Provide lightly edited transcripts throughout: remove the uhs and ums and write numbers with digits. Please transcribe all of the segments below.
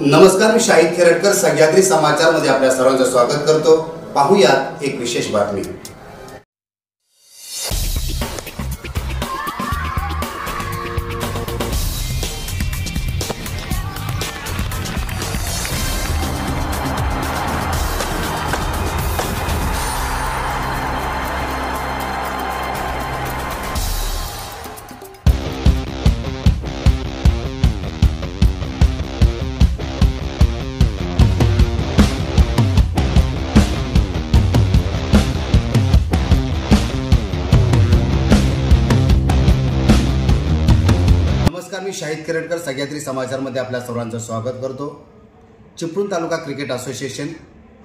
नमस्कार, मी शाहिद खेरटकर सह्याद्री समाचार मध्ये आपल्या सर्वांचं स्वागत करतो। पाहूयात एक विशेष बातमी। मी शाहिद खेरटकर सह्याद्री समाचार मध्ये आपल्या सर्वांचं स्वागत करतो। चिपळूण तालुका क्रिकेट असोसिएशन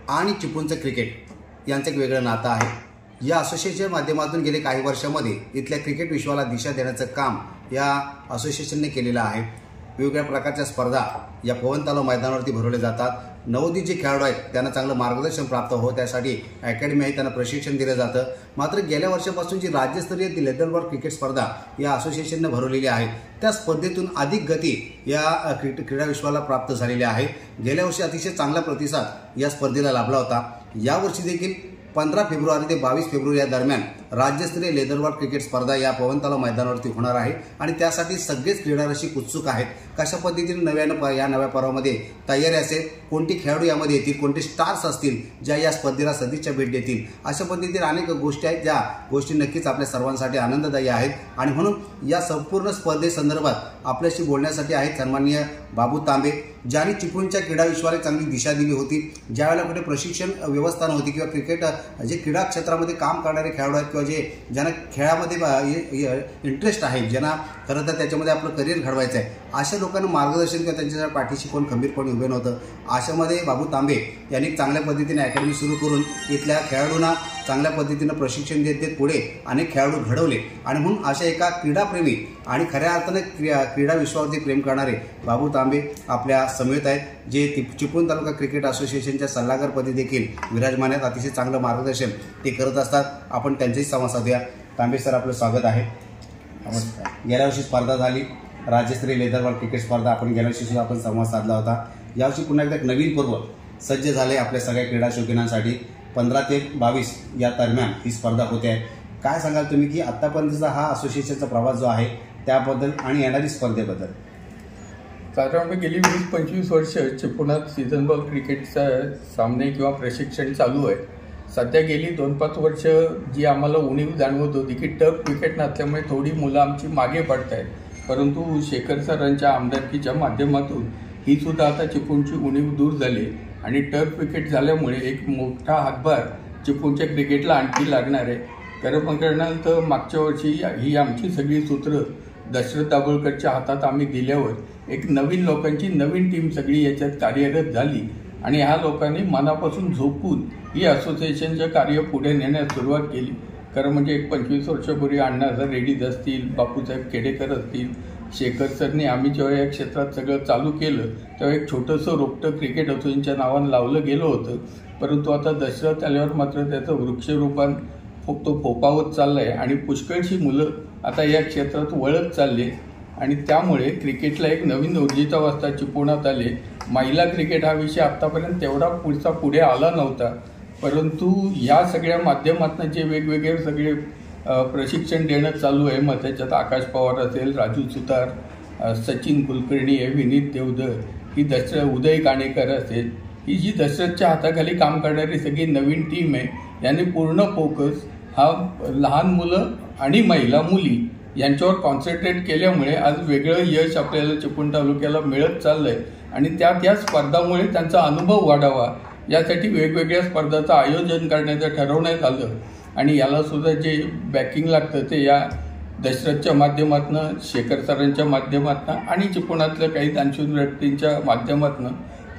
आणि चिपळूणचं क्रिकेट यांचं एक वेगळं नातं आहे। या असोसिएशनच्या माध्यमातून गेले काही वर्षांमध्ये इथल्या क्रिकेट विश्वाला दिशा देण्याचं काम या असोसिएशनने केलेलं आहे। वेगवेगळ्या प्रकारच्या स्पर्धा या पवन तलाव मैदानावरती भरवले जातात। नवोदित जे खेळाडू आहेत त्यांना चांगलं मार्गदर्शन प्राप्त हो त्यासाठी अकॅडमी आहे, त्यांना प्रशिक्षण दिलं जातं। मात्र गेल्या वर्षापासून जी राज्यस्तरीय लेदर बॉल क्रिकेट स्पर्धा या असोसिएशनने भरवलेली आहे त्या स्पर्धेतून अधिक गती या क्रीडा विश्वाला प्राप्त झालेली आहे। गेल्या वर्षी अतिशय चांगला प्रतिसाद या स्पर्धेला लाभला होता। यावर्षी देखील 15 फेब्रुवारी ते 22 फेब्रुवारी या दरम्यान राज्यस्तरीय लेदर बॉल क्रिकेट स्पर्धा या पवन तलाव मैदानावरती होणार आहे आणि त्यासाठी सगळेच क्रीडारसिक उत्सुक आहेत। कशा पद्धतीने या नव्या पर्वामध्ये तयारी असेल, कोणते खेळाडू यामध्ये येतील, कोणते स्टार्स असतील ज्या या स्पर्धेला सदिच्छा भेट देतील, अशा पद्धतीने अनेक गोष्टी आहेत ज्या गोष्टी नक्कीच आपल्या सर्वांसाठी आनंददायी आहेत। आणि म्हणून या संपूर्ण स्पर्धेसंदर्भात आपल्याशी बोलण्यासाठी आहेत सन्माननीय बाबू तांबे, ज्यांनी चिपळूणच्या क्रीडा विश्वाला चांगली दिशा दिली होती। ज्यावेळेला कुठे प्रशिक्षण व्यवस्था नव्हती किंवा क्रिकेट जे क्रीडा क्षेत्रामध्ये काम करणारे खेळाडू आहेत किंवा ज्यांना खेळामध्ये इंटरेस्ट आहे, ज्यांना खरं तर त्याच्यामध्ये आपलं करिअर घडवायचं आहे, अशा लोकांना मार्गदर्शन किंवा त्यांच्या पाठीशी कोण खंबीरपणे उभे नव्हतं। अशामध्ये बाबू तांबे यांनी चांगल्या पद्धतीने अकॅडमी सुरू करून इथल्या खेळाडूंना चांगल्या पद्धतीनं प्रशिक्षण देत पुढे अनेक खेळाडू घडवले। आणि म्हणून अशा एका क्रीडाप्रेमी आणि खऱ्या अर्थाने क्रीडा विश्वावरती प्रेम करणारे बाबू तांबे आपल्या समेत आहेत, जे चिपळूण तालुका क्रिकेट असोसिएशनच्या सल्लागारपदी देखील विराजमान आहेत। अतिशय चांगलं मार्गदर्शन ते करत असतात। आपण त्यांच्याशी संवाद साधूया। तांबे सर, आपलं स्वागत आहे। गेल्या वर्षी स्पर्धा झाली, राज्यस्तरीय लेदर बॉल क्रिकेट स्पर्धा, आपण गेल्या वर्षी सुद्धा आपण संवाद साधला होता। यावर्षी पुन्हा एकदा एक नवीन पर्व सज्ज झाले आपल्या सगळ्या क्रीडा शौकीनांसाठी। 15 ते 22 या दरम्यान ही स्पर्धा होते आहे। काय सांगाल तुम्ही की आतापर्यंतचा हा असोसिएशनचा प्रवास जो आहे त्याबद्दल आणि येणारी स्पर्धेबद्दल? साधारणतः गेली 20-25 वर्ष चिपळूणात सीझन बॉल क्रिकेटचा सामने किंवा प्रशिक्षण चालू आहे। सध्या गेली 2-5 वर्ष जी आम्हाला उणीव जाणवत होती की टर्फ क्रिकेट नसल्यामुळे थोडी मुलं आमची मागे पडत आहेत, परंतु शेखर सरांच्या आमदारकीच्या माध्यमातून ही सुद्धा आता चिपळूणची उणीव दूर झाली आणि टर्फ क्रिकेट झाल्यामुळे एक मोठा हातभार चिपळूणच्या क्रिकेटला आणखी लागणार आहे। खरं करणार तर मागच्या वर्षी ही आमची सगळी सूत्र दशरथ दाभोळकरच्या हातात आम्ही दिल्यावर एक नवीन लोकांची नवीन टीम सगळी याच्यात कार्यरत झाली आणि ह्या लोकांनी मनापासून झोपून ही असोसिएशनचं कार्य पुढे नेण्यास सुरुवात केली। खरं म्हणजे एक 25 वर्षापूर्वी अण्णासाहेब रेड्डीज असतील, बापूसाहेब खेडेकर असतील, शेखर सरने आम्ही जेव्हा या क्षेत्रात सगळं चालू केलं तेव्हा एक छोटंसं रोपटं क्रिकेट असोसिएशनच्या नावानं लावलं गेलं होतं, परंतु आता दशरथ आल्यावर मात्र त्याचं वृक्षरूपान तो फोपावत चाललं आहे आणि पुष्कळशी मुलं आता या क्षेत्रात वळत चालले आणि त्यामुळे क्रिकेटला एक नवीन ऊर्जितावस्था चिपळूणात आले। महिला क्रिकेट हा विषय आत्तापर्यंत तेवढा पुढे आला नव्हता, परंतु ह्या सगळ्या माध्यमातून जे वेगवेगळे सगळे प्रशिक्षण देणं चालू आहे, मग त्याच्यात आकाश पवार असेल, राजू सुतार, सचिन कुलकर्णी आहे, विनीत देवधर, ही उदय काणेकर असेल, ही जी दशरथच्या हाताखाली काम करणारी सगळी नवीन टीम आहे, यांनी पूर्ण फोकस हा लहान मुलं आणि महिला मुली यांच्यावर कॉन्सन्ट्रेट केल्यामुळे आज वेगळं यश आपल्याला चिपळूण तालुक्याला मिळत चाललं आहे आणि त्या स्पर्धामुळे त्यांचा अनुभव वाढावा यासाठी वेगवेगळ्या स्पर्धांचं आयोजन करण्याचं ठरवण्यात आलं आणि याला सुद्धा जे बॅकिंग लागतं ते या दशरथच्या माध्यमातून, शेखर सरांच्या माध्यमातून आणि चिपळूणातल्या काही दानशूर व्यक्तींच्या माध्यमातून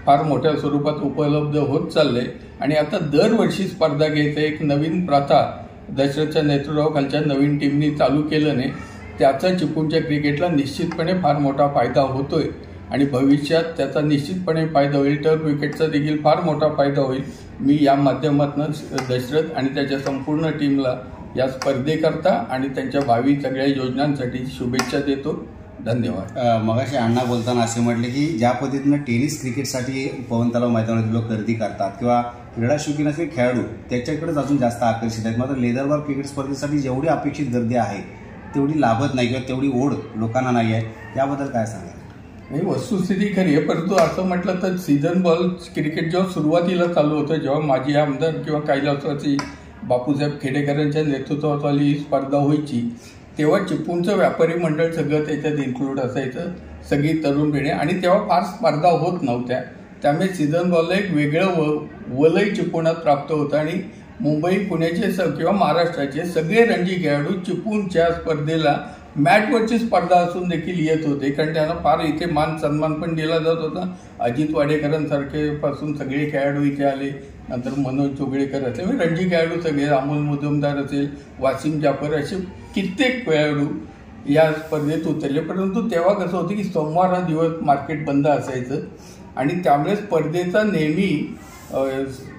फार मोठ्या स्वरूपात उपलब्ध होत चाललंय आणि आता दरवर्षी स्पर्धा घ्यायचं एक नवीन प्रथा दशरथच्या नेतृत्वाखालच्या नवीन टीमनी चालू केलं नाही, त्याचा चिपळूणच्या क्रिकेटला निश्चितपणे फार मोठा फायदा होतोय आणि भविष्यात त्याचा निश्चितपणे फायदा होईल। टर्फ विकेटचा देखील फार मोठा फायदा होईल। मी या माध्यमातून दशरथ आणि त्याच्या संपूर्ण टीमला या स्पर्धेकरता आणि त्यांच्या भावी सगळ्या योजनांसाठी शुभेच्छा देतो धन्यवाद. मगाशी अण्णा बोलताना असे म्हटले की ज्या पद्धतीनं टेनिस क्रिकेटसाठी पवन तलाव मैदानात लोक गर्दी करतात किंवा क्रीडा शौकीन असलेले खेळाडू त्याच्याकडेच अजून जास्त आकर्षित आहेत, मात्र लेदर बॉल क्रिकेट स्पर्धेसाठी जेवढी अपेक्षित गर्दी आहे तेवढी लाभत नाही किंवा तेवढी ओढ लोकांना नाही आहे, याबद्दल काय सांगाल? ही वस्तुस्थिती खरी आहे, परंतु असं म्हटलं तर सीझन बॉल क्रिकेट जेव्हा सुरुवातीला चालू होतं, जेव्हा माजी आमदार किंवा कैलासवासी बापूसाहेब खेडेकरांच्या नेतृत्वाखाली स्पर्धा व्हायची, तेव्हा चिपळूणचं व्यापारी मंडळ सगळं त्याच्यात इन्क्लूड असायचं, सगळी तरुण पिढी, आणि तेव्हा फार स्पर्धा होत नव्हत्या. त्यामुळे सीझन बॉलला एक वेगळं वलय चिपळूणात प्राप्त होतं आणि मुंबई, पुण्याचे किंवा महाराष्ट्राचे सगळे रणजी खेळाडू चिपळूणच्या स्पर्धेला मॅटवरची स्पर्धा असून देखील येत होते, कारण त्यांना फार इथे मान सन्मान पण दिला जात होता. अजित वाडेकरांसारखे पासून सगळे खेळाडू इथे आले, नंतर मनोज जोगळेकर असेल, रणजी खेळाडू सगळे, अमोल मुजुमदार असेल, वासिम जाफर, असे कित्येक खेळाडू या स्पर्धेत उतरले. परंतु तेव्हा कसं होतं की सोमवार हा दिवस मार्केट बंद असायचं आणि त्यामुळे स्पर्धेचा नेहमी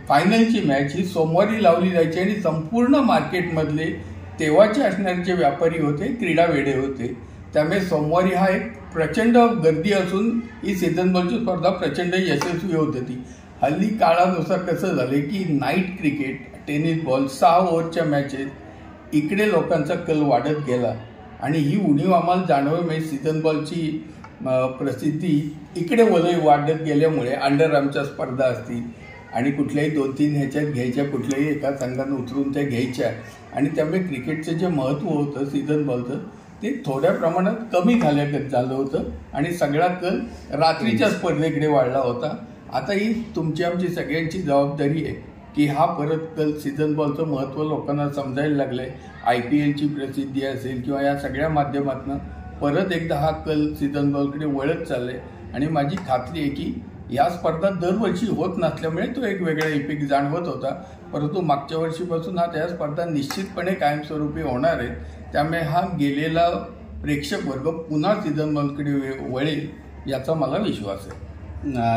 फायनलची मॅच ही सोमवारी लावली जायची आणि संपूर्ण मार्केटमधले तेव्हाचे असणारे जे व्यापारी होते, क्रीडा वेडे होते, त्यामुळे सोमवारी हा एक प्रचंड गर्दी असून ही सीझन बॉलची स्पर्धा प्रचंड यशस्वी होत होती. हल्ली काळानुसार कसं झालं की नाईट क्रिकेट, टेनिस बॉल, 6 ओव्हरच्या मॅचेस, इकडे लोकांचा कल वाढत गेला आणि ही उणीव आम्हाला जाणवली. म्हणजे सीझन बॉलची प्रसिद्धी इकडे वलय वाढत गेल्यामुळे अंडर आर्मच्या स्पर्धा असतील आणि कुठल्याही 2-3 ह्याच्यात घ्यायच्या, कुठल्याही एका संघानं उतरून त्या घ्यायच्या, आणि त्यामुळे क्रिकेटचं जे महत्त्व होतं सीझन बॉलचं ते थोड्या प्रमाणात कमी झालं होतं आणि सगळा कल रात्रीच्या स्पर्धेकडे वाढला होता. आता ही तुमची आमची सगळ्यांची जबाबदारी आहे की हा परत कल सीझन बॉलचं महत्त्व लोकांना समजायला लागलं आहे. IPLची प्रसिद्धी असेल किंवा या सगळ्या माध्यमातून परत एकदा हा कल सीझन बॉलकडे वळत चालला आहे आणि माझी खात्री आहे की या स्पर्धा दरवर्षी होत नसल्यामुळे तो एक वेगळा इफेक्ट जाणवत होता, परंतु मागच्या वर्षीपासून हा त्या स्पर्धा निश्चितपणे कायमस्वरूपी होणार आहे. त्यामुळे हा गेलेला प्रेक्षक वर्ग पुन्हा सीझन बॉलकडे वळेल याचा मला विश्वास आहे.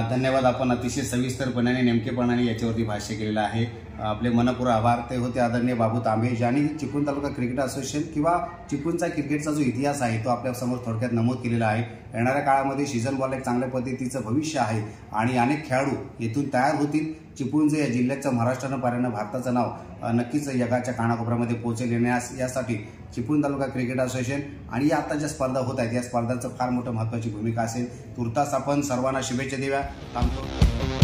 धन्यवाद. आपण अतिशय सविस्तरपणे आणि नेमकेपणाने याच्यावरती भाष्य केलेलं आहे. आपले मनपूर्वक आभार. ते होते आदरणीय बाबू तांबे, ज्यांनी चिपळूण तालुका क्रिकेट असोसिएशन किंवा चिपळूणचा क्रिकेटचा जो इतिहास आहे तो आपल्यासमोर थोडक्यात नमूद केलेला आहे. येणाऱ्या काळामध्ये सीझन बॉल एक चांगल्या पद्धतीचं भविष्य आहे आणि अनेक खेळाडू येथून तयार होतील. चिपळूणचं या जिल्ह्याचं, महाराष्ट्रानं पाऱ्यानं भारताचं नाव नक्कीच जगाच्या कानाकोपऱ्यामध्ये पोहोचेल यासाठी चिपळूण तालुका क्रिकेट असोसिएशन आणि या आता ज्या स्पर्धा होत आहेत या स्पर्धांचं फार मोठं महत्त्वाची भूमिका असेल. तुर्तास आपण सर्वांना शुभेच्छा देऊया. थांबतो.